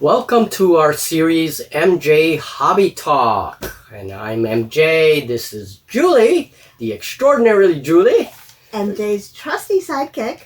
Welcome to our series MJ Hobby Talk. And I'm MJ. This is Julie, the extraordinary Julie. MJ's trusty sidekick.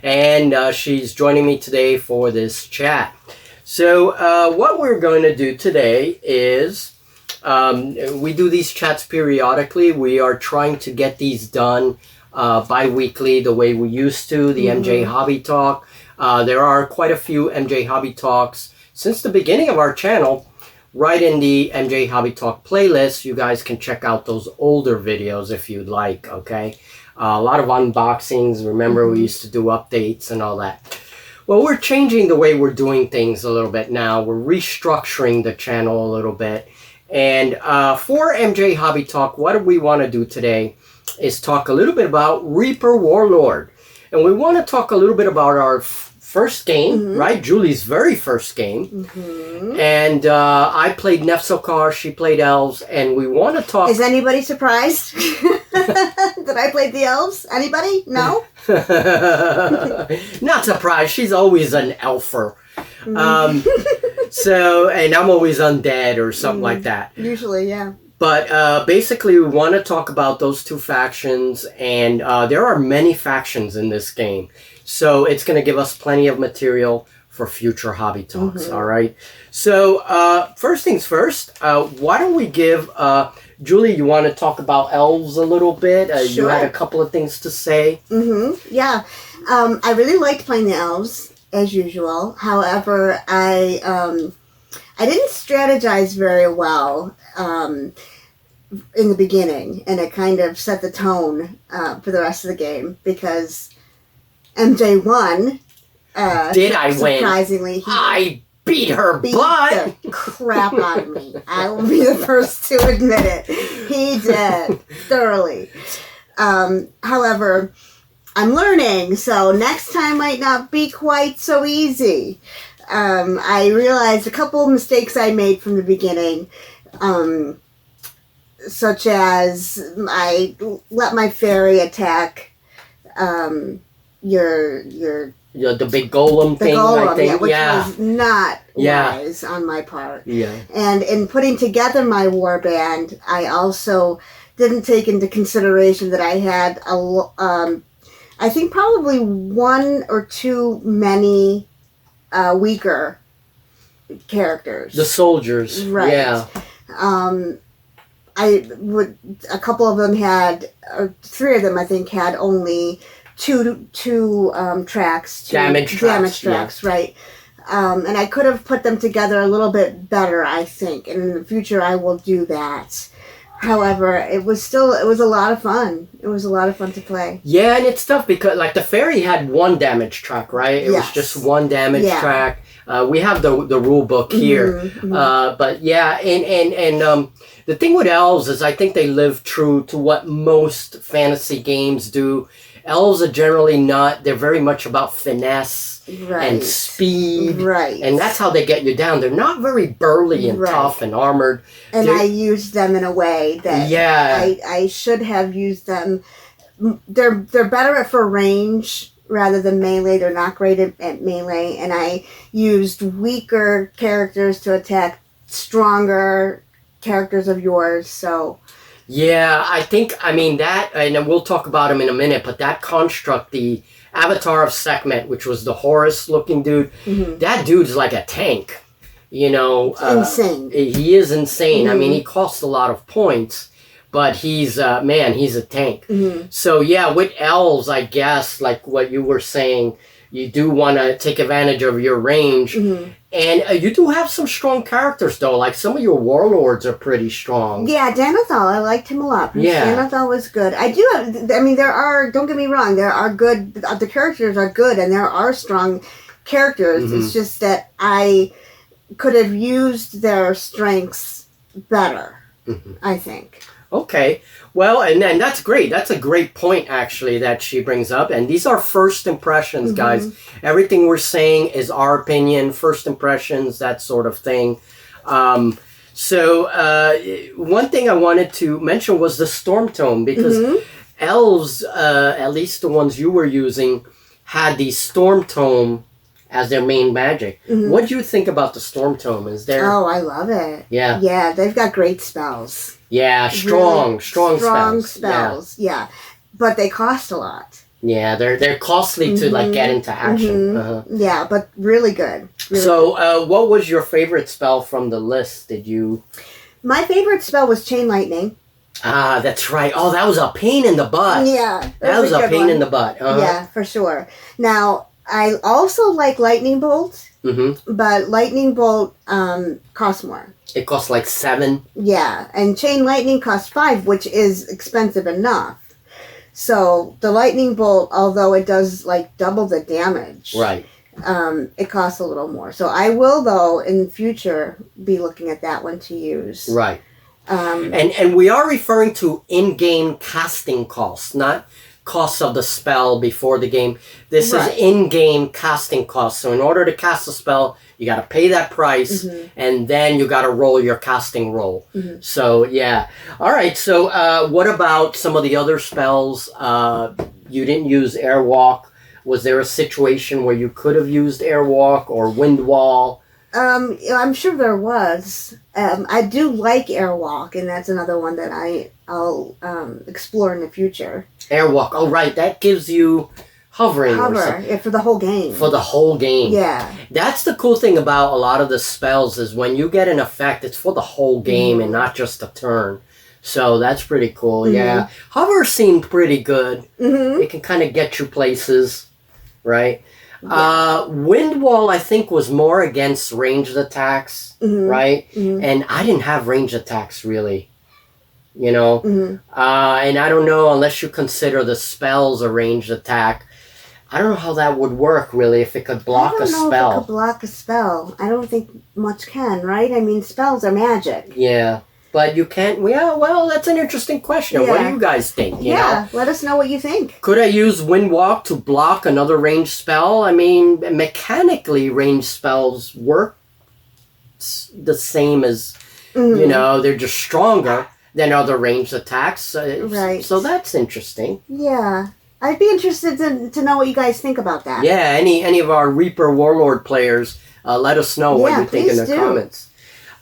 And she's joining me today for this chat. So what we're going to do today is we do these chats periodically. We are trying to get these done bi-weekly the way we used to, the MJ Hobby Talk. There are quite a few MJ Hobby Talks since the beginning of our channel. Right in the MJ Hobby Talk playlist, you guys can check out those older videos if you'd like, okay? A lot of unboxings. Remember, we used to do updates and all that. Well, we're changing the way we're doing things a little bit now. We're restructuring the channel a little bit. And for MJ Hobby Talk, what we want to do today is talk a little bit about Reaper Warlord. And we want to talk a little bit about our first game, right? Julie's very first game. And I played Nefsokar, she played Elves, and we want to talk... Is anybody surprised that I played the Elves? Anybody? No? Not surprised. She's always an elfer. So, and I'm always undead or something like that. Usually, yeah. But basically, we want to talk about those two factions, and there are many factions in this game. So it's going to give us plenty of material for future hobby talks, all right? So first things first, why don't we give... Julie, you want to talk about Elves a little bit? Sure. You had a couple of things to say. Yeah. I really liked playing the Elves, as usual. However, I didn't strategize very well in the beginning, and it kind of set the tone for the rest of the game, because MJ won. Did I win? Surprisingly, I beat her beat butt. the crap out of me. I will be the first to admit it. He did thoroughly. However, I'm learning, so next time might not be quite so easy. I realized a couple of mistakes I made from the beginning, such as I let my fairy attack The big golem thing, I think. Which was not wise on my part. Yeah. And in putting together my warband, I also didn't take into consideration that I had I think probably one or two many weaker characters. The soldiers. Right. Yeah. A couple of them had, or three of them I think had only two tracks. Damage tracks, right. And I could have put them together a little bit better, I think. And in the future I will do that. However, it was a lot of fun. It was a lot of fun to play. Yeah, and it's tough because, like, the fairy had one damage track, right? It was just one damage track. We have the rule book here. But yeah, and the thing with Elves is I think they live true to what most fantasy games do. Elves are generally not, they're very much about finesse and speed. Right. And that's how they get you down. They're not very burly and tough and armored. And I used them in a way that I should have used them. They're better for range rather than melee. They're not great at melee. And I used weaker characters to attack stronger characters of yours, so... Yeah, I mean, that, and we'll talk about him in a minute, but that construct, the Avatar of Sekhmet, which was the Horus-looking dude, that dude's like a tank, you know. Insane. He is insane. I mean, he costs a lot of points, but he's, he's a tank. So, yeah, with Elves, I guess, like what you were saying, you do want to take advantage of your range. And you do have some strong characters, though. Like, some of your warlords are pretty strong. Yeah, Danathal, I liked him a lot. Yeah. Danathal was good. I mean, there are, don't get me wrong, there are good, the characters are good, and there are strong characters. It's just that I could have used their strengths better, I think. Okay. Well, and that's great. That's a great point, actually, that she brings up. And these are first impressions, guys. Everything we're saying is our opinion, first impressions, that sort of thing. So one thing I wanted to mention was the Storm Tome, because Elves, at least the ones you were using, had the Storm Tome as their main magic. What do you think about the Storm Tome? Is there? Oh, I love it. Yeah. Yeah, they've got great spells. Yeah, strong spells. Spells. Yeah. But they cost a lot. Yeah, they're costly to like get into action. Yeah, but really good. Really so, what was your favorite spell from the list? Did you? My favorite spell was Chain Lightning. Ah, that's right. Oh, that was a pain in the butt. Yeah, that was a pain in the butt. Yeah, for sure. Now, I also like Lightning Bolt, but Lightning Bolt costs more. It costs like 7. Yeah, and Chain Lightning costs 5, which is expensive enough. So the Lightning Bolt, although it does like double the damage, right? It costs a little more. So I will, though, in future be looking at that one to use. Right. And we are referring to in-game casting costs, not costs of the spell before the game. This is in-game casting costs. So in order to cast a spell, you got to pay that price, and then you got to roll your casting roll. So, yeah. All right. So what about some of the other spells? You didn't use Airwalk. Was there a situation where you could have used Airwalk or Wind Wall? I'm sure there was. I do like Airwalk, and that's another one that I'll explore in the future. Airwalk. Oh, right. That gives you hovering. For the whole game. For the whole game. Yeah. That's the cool thing about a lot of the spells is when you get an effect, it's for the whole game and not just a turn. So that's pretty cool. Yeah. Hover seemed pretty good. It can kind of get you places, right? Yeah. Wind Wall, I think, was more against ranged attacks, right? And I didn't have ranged attacks, really. You know? And I don't know, unless you consider the spells a ranged attack, I don't know how that would work, really, if it could block a spell. I don't know if it could block a spell. I don't think much can, right? I mean, spells are magic. Yeah. But you can't... Yeah, well, that's an interesting question. Yeah. What do you guys think? You know? Let us know what you think. Could I use Windwalk to block another ranged spell? I mean, mechanically, ranged spells work the same as, you know, they're just stronger than other ranged attacks. Right. So that's interesting. Yeah. I'd be interested to know what you guys think about that. Yeah, any of our Reaper Warlord players, let us know what you think in the comments.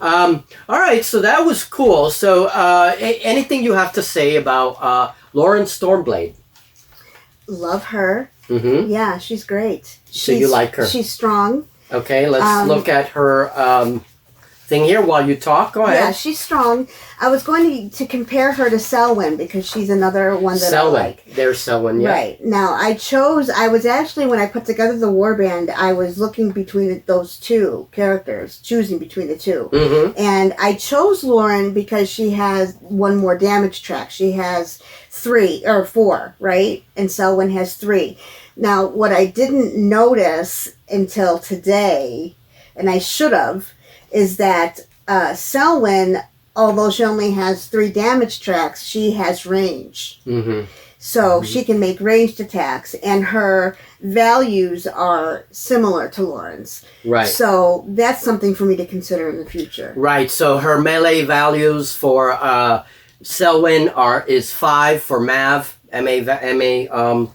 All right, so that was cool. So anything you have to say about Lauren Stormblade? Love her. Yeah, she's great. So you like her? She's strong. Okay, let's look at her thing here while you talk. Go ahead. Yeah, she's strong. I was going to compare her to Selwyn because she's another one that I like. There's Selwyn, yeah. Right. Now, I was actually, when I put together the warband, I was looking between those two characters, choosing between the two. And I chose Lauren because she has one more damage track. She has 4, right? And Selwyn has 3. Now, what I didn't notice until today, and I should have, is that Selwyn, although she only has 3 damage tracks, she has range. So she can make ranged attacks, and her values are similar to Lauren's. Right. So that's something for me to consider in the future. Right. So her melee values for Selwyn is 5 for Mav, MA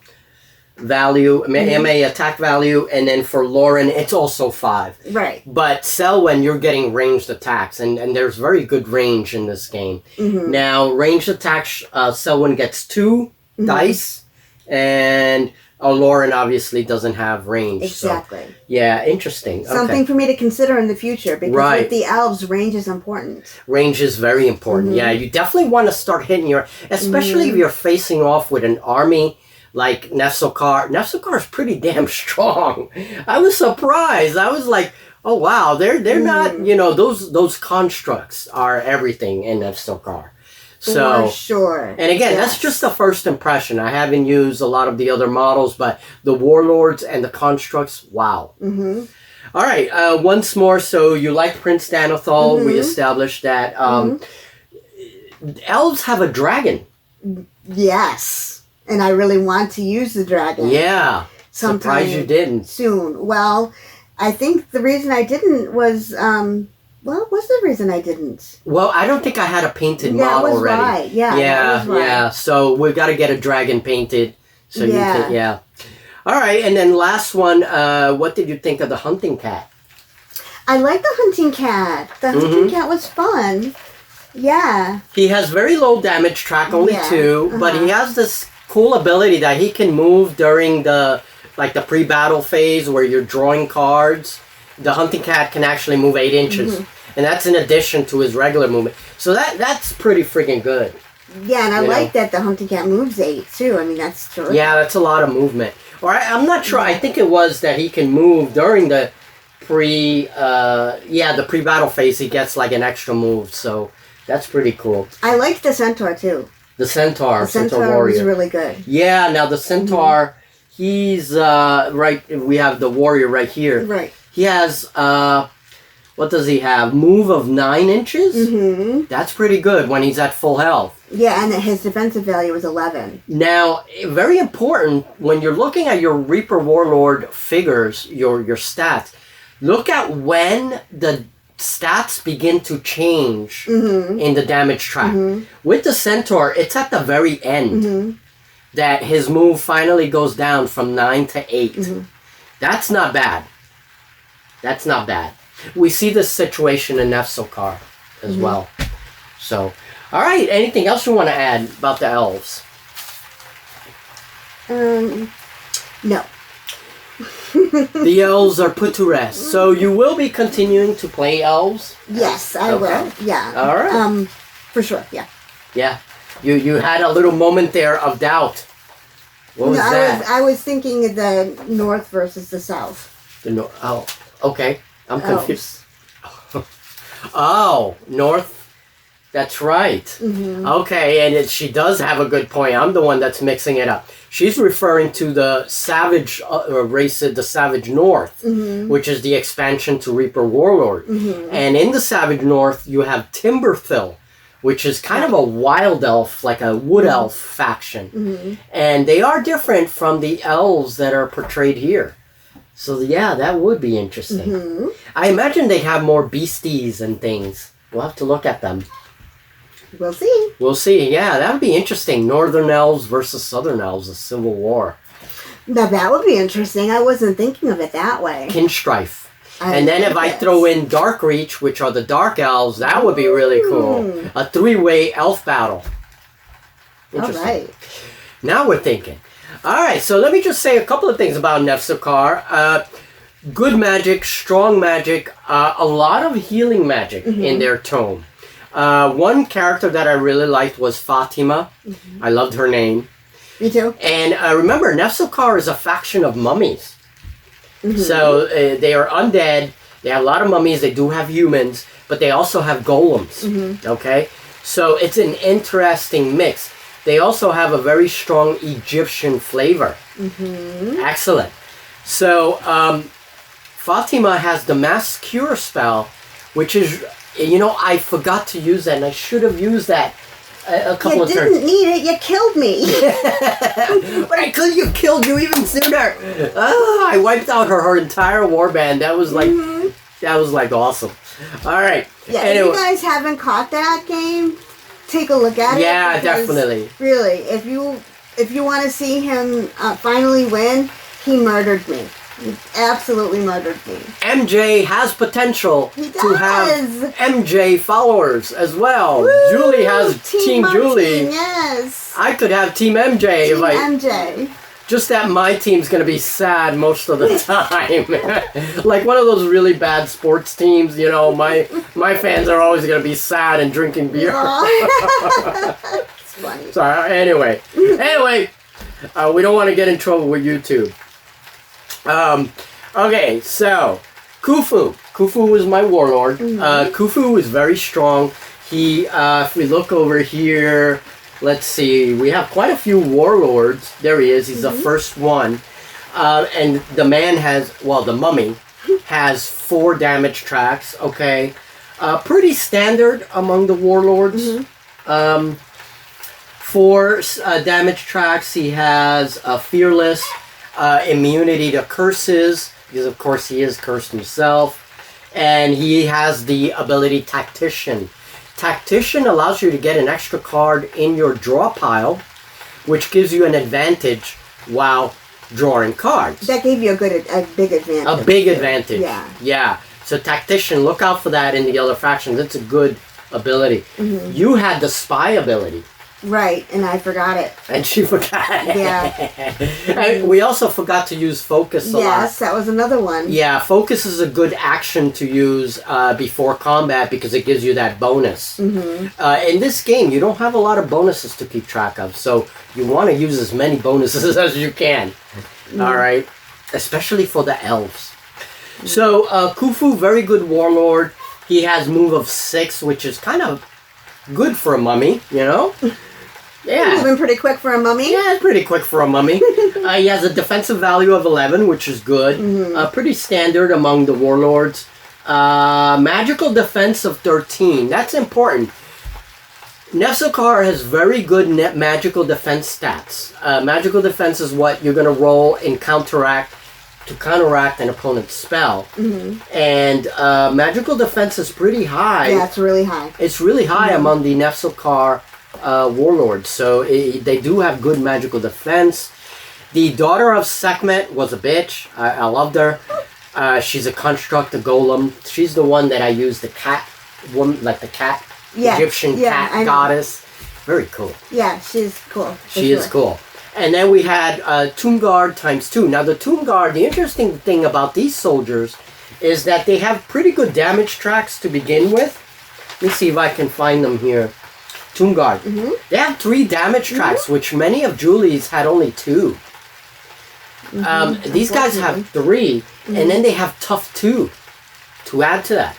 value, MA attack value, and then for Lauren, it's also 5. Right. But Selwyn, you're getting ranged attacks, and there's very good range in this game. Now, ranged attacks, Selwyn gets 2 dice, and Lauren obviously doesn't have range. Exactly. So, yeah, interesting. Something for me to consider in the future, because with the elves, range is important. Range is very important. Yeah, you definitely want to start hitting especially if you're facing off with an army like Nefsokar. Nefsokar is pretty damn strong. I was surprised. I was like, oh wow, they're not, you know, those constructs are everything in Nefsokar. So, for sure. And again, that's just the first impression. I haven't used a lot of the other models, but the Warlords and the constructs, wow. All right, once more, so you like Prince Danathal. We established that. Elves have a dragon. Yes. And I really want to use the dragon. Yeah. Surprised you didn't. Soon. Well, I think the reason I didn't was, what's the reason I didn't? Well, I don't think I had a painted model already. Right. Yeah, that was right. Yeah. So we've got to get a dragon painted. So you can, All right, and then last one. What did you think of the hunting cat? I like the hunting cat. The hunting cat was fun. Yeah. He has very low damage track, only Yeah, 2, but he has this cool ability that he can move during the pre-battle phase where you're drawing cards. The hunting cat can actually move 8 inches, and that's in addition to his regular movement. So that's pretty freaking good. Yeah, and I like that the hunting cat moves 8 too. I mean, that's terrific. Yeah, that's a lot of movement. Or I'm not sure. I think it was that he can move during the pre-battle phase. He gets like an extra move, so that's pretty cool. I liked the centaur too. The centaur. The centaur warrior was really good. Yeah, now the centaur, he's right. We have the warrior right here. Right. He has what does he have? Move of 9 inches. That's pretty good when he's at full health. Yeah, and his defensive value was 11. Now, very important when you're looking at your Reaper Warlord figures, your stats. Look at when the stats begin to change in the damage track. With the centaur, it's at the very end that his move finally goes down from 9 to 8. That's not bad. That's not bad. We see this situation in Nefsokar as well. So, all right. Anything else you want to add about the elves? No. The elves are put to rest. So you will be continuing to play elves? Yes, I will. Yeah. All right. For sure. Yeah. Yeah. You had a little moment there of doubt. What was that? I was thinking of the north versus the south. Oh, okay. I'm confused. Oh, north. That's right. Okay, and she does have a good point. I'm the one that's mixing it up. She's referring to the savage race, the Savage North, which is the expansion to Reaper Warlord. And in the Savage North, you have Timberthill, which is kind of a wild elf, like a wood elf faction. And they are different from the elves that are portrayed here. So yeah, that would be interesting. I imagine they'd have more beasties and things. We'll have to look at them. We'll see. We'll see. Yeah, that would be interesting. Northern elves versus southern elves, a civil war. Now that would be interesting. I wasn't thinking of it that way. Kinstrife. And then if I throw in Darkreach, which are the dark elves, that would be really cool. A 3-way elf battle. Interesting. All right. Now we're thinking. All right, so let me just say a couple of things about Nefsokar. Good magic, strong magic, a lot of healing magic in their tome. One character that I really liked was Fatima. I loved her name. Me too. And remember, Nefsokar is a faction of mummies. So they are undead. They have a lot of mummies. They do have humans, but they also have golems. Okay? So it's an interesting mix. They also have a very strong Egyptian flavor. Excellent. So Fatima has the Mass Cure spell, which is, I forgot to use that, and I should have used that a couple of turns. You didn't need it. You killed me. But I could have killed you even sooner. I wiped out her entire warband. That was like awesome. All right. Yeah. Anyway. If you guys haven't caught that game, take a look at it. Yeah, definitely. Really, if you want to see him finally win, he murdered me. He absolutely murdered me. MJ has potential to have MJ followers as well. Woo! Julie has Team Julie. Yes. I could have Team MJ. Team MJ. Just that my team's going to be sad most of the time. Like one of those really bad sports teams, my fans are always going to be sad and drinking beer. It's funny. Sorry, anyway, we don't want to get in trouble with YouTube. Okay, so Khufu. Khufu is my warlord. Khufu is very strong. He, if we look over here, let's see, we have quite a few warlords. There he is. He's the first one. And the man the mummy has 4 damage tracks. Okay, pretty standard among the warlords. 4 damage tracks. He has fearless. Immunity to curses, because of course he is cursed himself, and he has the ability Tactician. Tactician allows you to get an extra card in your draw pile, which gives you an advantage while drawing cards. That gave you a big advantage. A big advantage. Yeah. Yeah. So tactician, look out for that in the other factions. It's a good ability. You had the spy ability. Right, and I forgot it. And she forgot. Yeah. And we also forgot to use focus a lot. Yes, that was another one. Yeah, focus is a good action to use before combat because it gives you that bonus. In this game, you don't have a lot of bonuses to keep track of, so you want to use as many bonuses as you can. All right, especially for the elves. So Khufu, very good warlord. He has move of 6, which is kind of good for a mummy, you know. Yeah. Moving pretty quick for a mummy. Yeah, it's pretty quick for a mummy. He has a defensive value of 11, which is good. Pretty standard among the warlords. Magical defense of 13. That's important. Nefsokar has very good magical defense stats. Magical defense is what you're going to roll in to counteract an opponent's spell. And magical defense is pretty high. Yeah, it's really high. It's really high among the Nefsokar warlords, so they do have good magical defense. The daughter of Sekhmet was a bitch. I loved her. She's a construct, a golem. She's the one that I used, the cat woman, like the cat, Egyptian cat goddess. Very cool. Yeah, she's cool. She is cool. And then we had Tomb Guard ×2. Now the Tomb Guard, the interesting thing about these soldiers is that they have pretty good damage tracks to begin with. Let me see if I can find them here. Tomb Guard. They have 3 damage tracks, which many of Julie's had only 2. These guys have 3, and then they have tough 2 to add to that.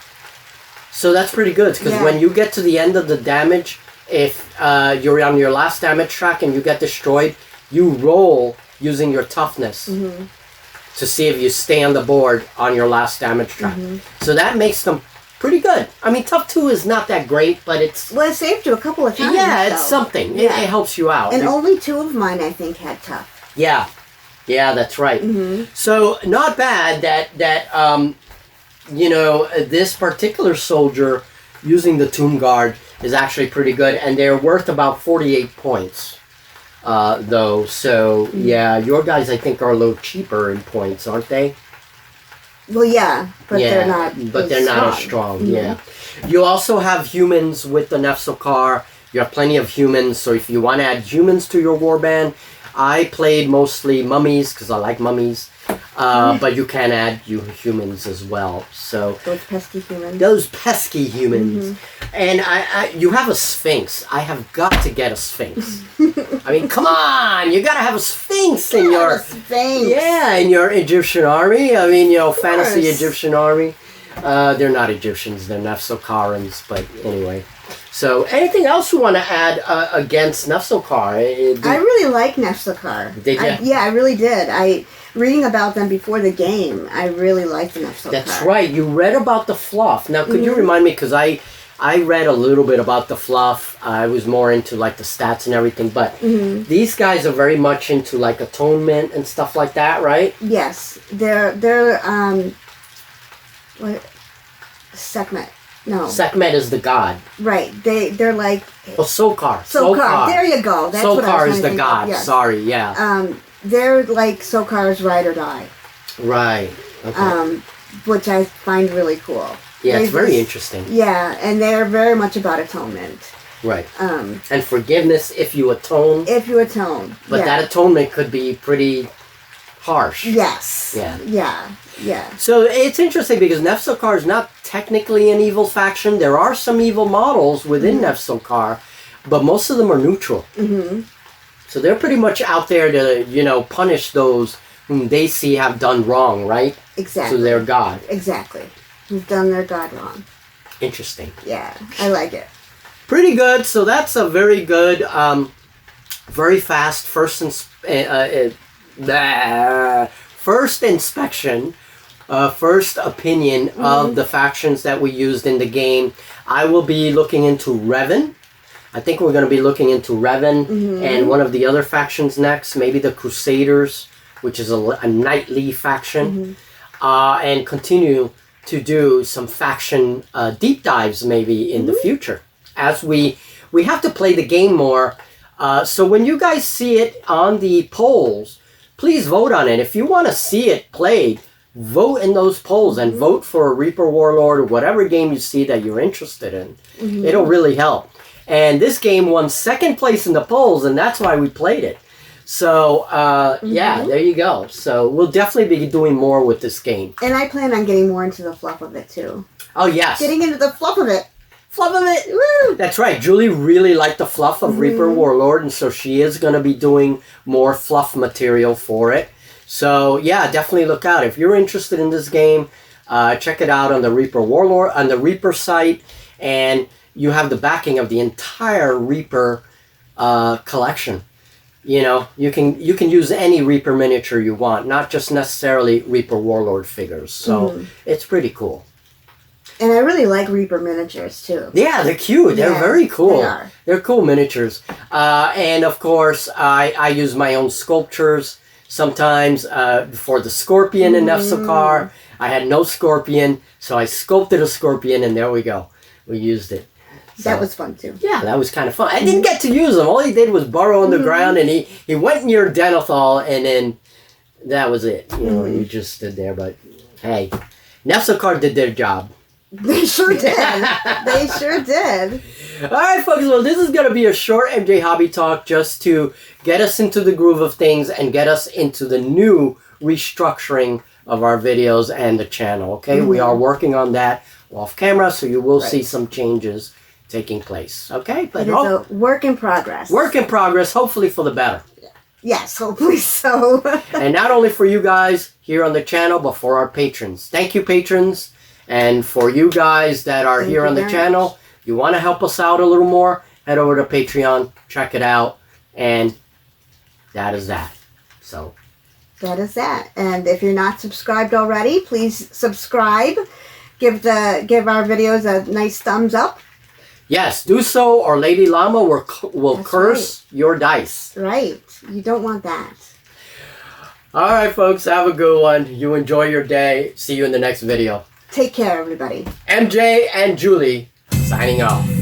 So that's pretty good, because when you get to the end of the damage, if you're on your last damage track and you get destroyed, you roll using your toughness to see if you stay on the board on your last damage track. So that makes them pretty good. I mean, tough 2 is not that great, but it's... Well, it saved you a couple of times. Yeah, it's something. It helps you out. And only 2 of mine, I think, had tough. Yeah. Yeah, that's right. So, not bad that you know, this particular soldier using the Tomb Guard is actually pretty good, and they're worth about 48 points, though. So, yeah, your guys, I think, are a little cheaper in points, aren't they? Well, yeah, but they're not. But they're not as strong. Yeah. You also have humans with the Nefsokar. You have plenty of humans. So if you want to add humans to your warband, I played mostly mummies because I like mummies. But you can add humans as well. So those pesky humans. Those pesky humans. And you have a Sphinx. I have got to get a Sphinx. I mean, come on! You gotta have a Sphinx in your... Sphinx. Yeah, in your Egyptian army. I mean, you know, fantasy Egyptian army. They're not Egyptians, they're Nefsokarans, but anyway. So, anything else you want to add against Nefsokar? I really like Nefsokar. Did you? Yeah, I really did. Reading about them before the game, I really liked the Nefsokar. That's right. You read about the fluff. Now, could you remind me, because I read a little bit about the fluff. I was more into like the stats and everything, but these guys are very much into like atonement and stuff like that, right? Yes, they're what? Sekhmet. No. Sekhmet is the god. Right. They're like... Oh, Sokar. Sokar. There you go. That's Sokar what I was is the god. Yes. Sorry, yeah. They're like Sokar's ride or die. Right. Okay. Which I find really cool. Yeah, it's very interesting. Yeah, and they're very much about atonement. Right. And forgiveness if you atone. If you atone. But that atonement could be pretty harsh. Yes. Yeah. Yeah. Yeah. So it's interesting because Nefsokar is not technically an evil faction. There are some evil models within Nefsokar, but most of them are neutral. So they're pretty much out there to, you know, punish those whom they see have done wrong, right? Exactly. To their god. Exactly. Who've done their god wrong. Interesting. Yeah, I like it. Pretty good. So that's a very good, very fast first inspection, first opinion of the factions that we used in the game. I will be looking into Revan. I think we're going to be looking into Revan and one of the other factions next, maybe the Crusaders, which is a knightly faction, and continue to do some faction deep dives maybe in the future as we have to play the game more. So when you guys see it on the polls, please vote on it. If you want to see it played, vote in those polls and vote for a Reaper Warlord or whatever game you see that you're interested in. It'll really help. And this game won second place in the polls, and that's why we played it. So, yeah, there you go. So we'll definitely be doing more with this game. And I plan on getting more into the fluff of it, too. Oh, yes. Getting into the fluff of it. Fluff of it. Woo! That's right. Julie really liked the fluff of Reaper Warlord, and so she is going to be doing more fluff material for it. So, yeah, definitely look out. If you're interested in this game, check it out on the Reaper Warlord, on the Reaper site, and you have the backing of the entire Reaper collection. You know, you can use any Reaper miniature you want, not just necessarily Reaper Warlord figures. So it's pretty cool. And I really like Reaper miniatures too. Yeah, they're cute. They're very cool. They are. They're cool miniatures. And of course, I use my own sculptures sometimes for the Scorpion in Nefsokar. I had no Scorpion, so I sculpted a Scorpion, and there we go. We used it. So, that was fun too. Yeah, that was kind of fun. I didn't get to use him. All he did was burrow on the ground, and he went near Denethal, and then that was it. You know, he just stood there. But hey, Nefsokar did their job. They sure did. They sure did. All right, folks. Well, this is going to be a short MJ Hobby Talk just to get us into the groove of things and get us into the new restructuring of our videos and the channel. Okay, we are working on that off camera, so you will see some changes taking place. Okay, but it's a work in progress. Work in progress, hopefully for the better. Yes, hopefully so. And not only for you guys here on the channel, but for our patrons. Thank you, patrons. And for you guys that are here on the channel, you want to help us out a little more, head over to Patreon, check it out, and that is that. So that is that. And if you're not subscribed already, please subscribe. Give our videos a nice thumbs up. Yes, do so, or Lady Llama will curse your dice. Right. You don't want that. All right, folks. Have a good one. You enjoy your day. See you in the next video. Take care, everybody. MJ and Julie signing off.